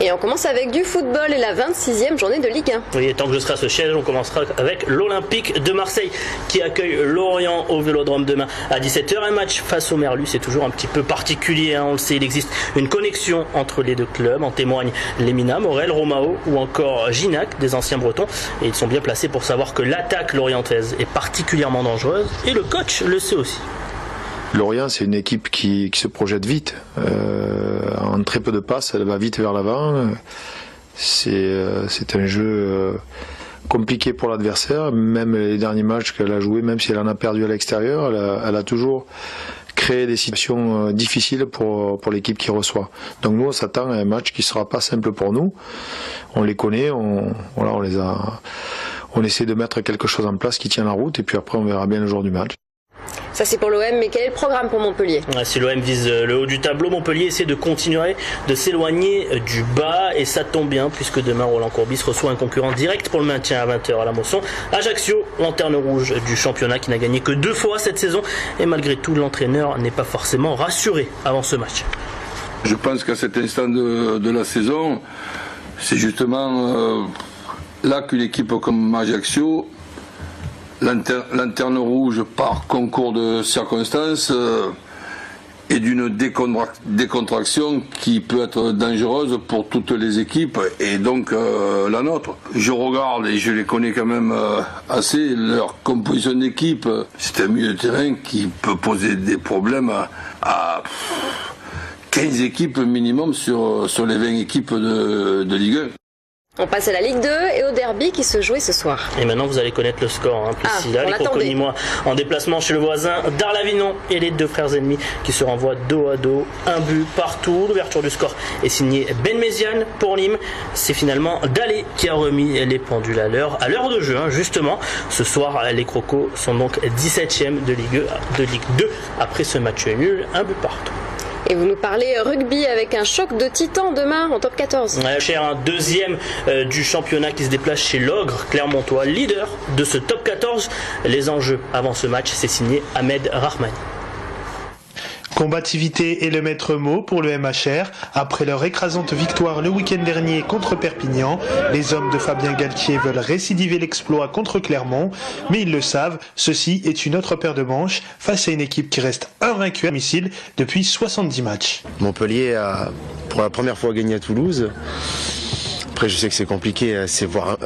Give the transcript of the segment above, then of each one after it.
Et on commence avec du football et la 26e journée de Ligue 1. Oui, et tant que je serai à ce siège, on commencera avec l'Olympique de Marseille qui accueille Lorient au Vélodrome demain à 17h. Un match face au Merlu, c'est toujours un petit peu particulier, on le sait, il existe une connexion entre les deux clubs, en témoignent Lemina, Morel, Romao ou encore Ginac, des anciens Bretons, et ils sont bien placés pour savoir que l'attaque lorientaise est particulièrement dangereuse, et le coach le sait aussi. Lorient, c'est une équipe qui se projette vite. En très peu de passes, elle va vite vers l'avant. C'est un jeu compliqué pour l'adversaire. Même les derniers matchs qu'elle a joués, même si elle en a perdu à l'extérieur, elle a toujours créé des situations difficiles pour l'équipe qui reçoit. Donc nous, on s'attend à un match qui ne sera pas simple pour nous. On les connaît, on essaie de mettre quelque chose en place qui tient la route, et puis après on verra bien le jour du match. Ça c'est pour l'OM, mais quel est le programme pour Montpellier? Si l'OM vise le haut du tableau, Montpellier essaie de continuer de s'éloigner du bas, et ça tombe bien puisque demain Roland Courbis reçoit un concurrent direct pour le maintien à 20h à la Mosson. Ajaccio, lanterne rouge du championnat qui n'a gagné que 2 fois cette saison, et malgré tout l'entraîneur n'est pas forcément rassuré avant ce match. Je pense qu'à cet instant de la saison, c'est justement là qu'une équipe comme Ajaccio, lanterne rouge par concours de circonstances, et d'une décontraction qui peut être dangereuse pour toutes les équipes, et donc la nôtre. Je regarde et je les connais quand même assez, leur composition d'équipe. C'est un milieu de terrain qui peut poser des problèmes à 15 équipes minimum sur les 20 équipes de Ligue 1. On passe à la Ligue 2 et au derby qui se jouait ce soir. Et maintenant vous allez connaître le score, Priscilla. Les Crocodillois en déplacement chez le voisin d'Arlavignon, et les deux frères ennemis qui se renvoient dos à dos, un but partout. L'ouverture du score est signée Ben Méziane pour Nîmes. C'est finalement Dalé qui a remis les pendules à l'heure de jeu, justement. Ce soir, les Crocos sont donc 17e de Ligue 2 après ce match nul, un but partout. Et vous nous parlez rugby avec un choc de titans demain en top 14. Cher, un deuxième du championnat qui se déplace chez l'Ogre Clermontois, leader de ce top 14. Les enjeux avant ce match, c'est signé Ahmed Rahmani. Combativité est le maître mot pour le MHR. Après leur écrasante victoire le week-end dernier contre Perpignan, les hommes de Fabien Galtier veulent récidiver l'exploit contre Clermont, mais ils le savent, ceci est une autre paire de manches face à une équipe qui reste invaincue à domicile depuis 70 matchs. Montpellier a pour la première fois gagné à Toulouse. Après je sais que c'est compliqué, c'est voire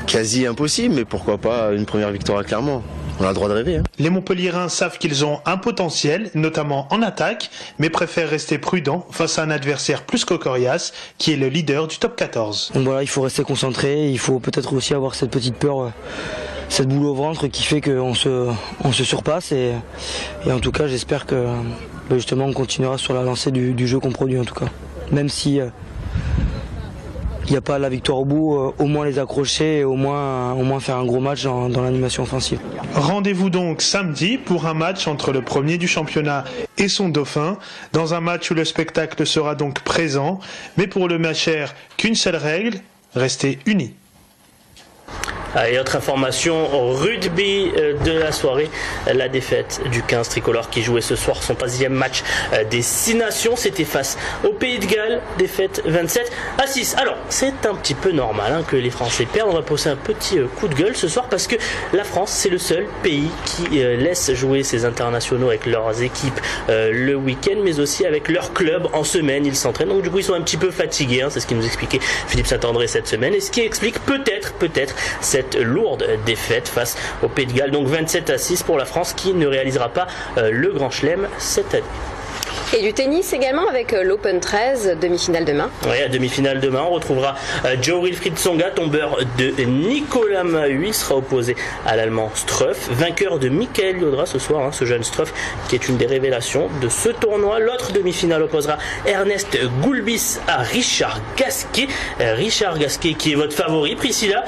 quasi impossible, mais pourquoi pas une première victoire à Clermont? On a le droit de rêver. Les Montpelliérains savent qu'ils ont un potentiel, notamment en attaque, mais préfèrent rester prudents face à un adversaire plus coriace, qui est le leader du top 14. Donc voilà, il faut rester concentré, il faut peut-être aussi avoir cette petite peur, cette boule au ventre qui fait qu'on se surpasse, et en tout cas j'espère que justement on continuera sur la lancée du jeu qu'on produit en tout cas. Même si il n'y a pas la victoire au bout, au moins les accrocher et au moins faire un gros match dans l'animation offensive. Rendez-vous donc samedi pour un match entre le premier du championnat et son dauphin, dans un match où le spectacle sera donc présent, mais pour le MHR, qu'une seule règle, rester unis. Et autre information, rugby de la soirée, la défaite du 15 tricolore qui jouait ce soir son 15e match des 6 nations. C'était face au Pays de Galles, défaite 27-6. Alors, c'est un petit peu normal que les Français perdent. On va poser un petit coup de gueule ce soir parce que la France, c'est le seul pays qui laisse jouer ses internationaux avec leurs équipes le week-end, mais aussi avec leur club en semaine. Ils s'entraînent, donc du coup ils sont un petit peu fatigués, c'est ce qui nous expliquait Philippe Saint-André cette semaine, et ce qui explique peut-être cette lourde défaite face au Pays de Galles. Donc 27-6 pour la France qui ne réalisera pas le Grand Chelem cette année. Et du tennis également avec l'Open 13, demi-finale demain. Oui, à demi-finale demain, on retrouvera Jo-Wilfried Tsonga, tombeur de Nicolas Mahut. Il sera opposé à l'Allemand Struff, vainqueur de Michael Yodra ce soir, ce jeune Struff qui est une des révélations de ce tournoi. L'autre demi-finale opposera Ernest Gulbis à Richard Gasquet. Richard Gasquet qui est votre favori, Priscilla,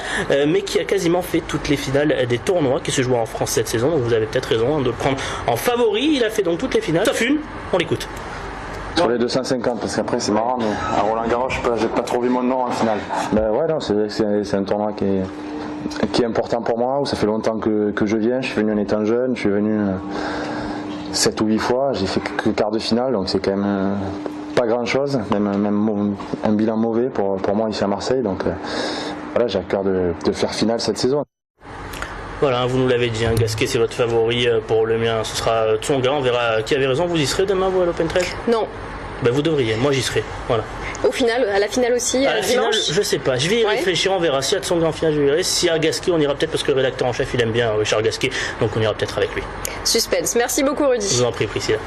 mais qui a quasiment fait toutes les finales des tournois qui se jouent en France cette saison. Donc vous avez peut-être raison de le prendre en favori. Il a fait donc toutes les finales, sauf une. On l'écoute. Sur les 250, parce qu'après c'est marrant, mais à Roland-Garros, j'ai pas trop vu mon nom en finale. Ben ouais, non, c'est un tournoi qui est important pour moi, où ça fait longtemps que je viens. Je suis venu en étant jeune, je suis venu 7 ou 8 fois, j'ai fait que quart de finale, donc c'est quand même pas grand chose, même un bilan mauvais pour moi ici à Marseille. Donc voilà, j'ai à cœur de faire finale cette saison. Voilà, vous nous l'avez dit, hein, Gasquet c'est votre favori, pour le mien ce sera Tsonga, on verra qui avait raison. Vous y serez demain vous à l'Open 13? Non. Ben, vous devriez, moi j'y serai. Voilà. Au final, à la finale aussi, à la finale, dimanche. je sais pas, je vais y réfléchir, on verra. S'il y a Tsonga en finale, je verrai. S'il y a Gasquet, on ira peut-être parce que le rédacteur en chef il aime bien Richard Gasquet, donc on ira peut-être avec lui. Suspense. Merci beaucoup Rudy. Je vous en prie Priscilla.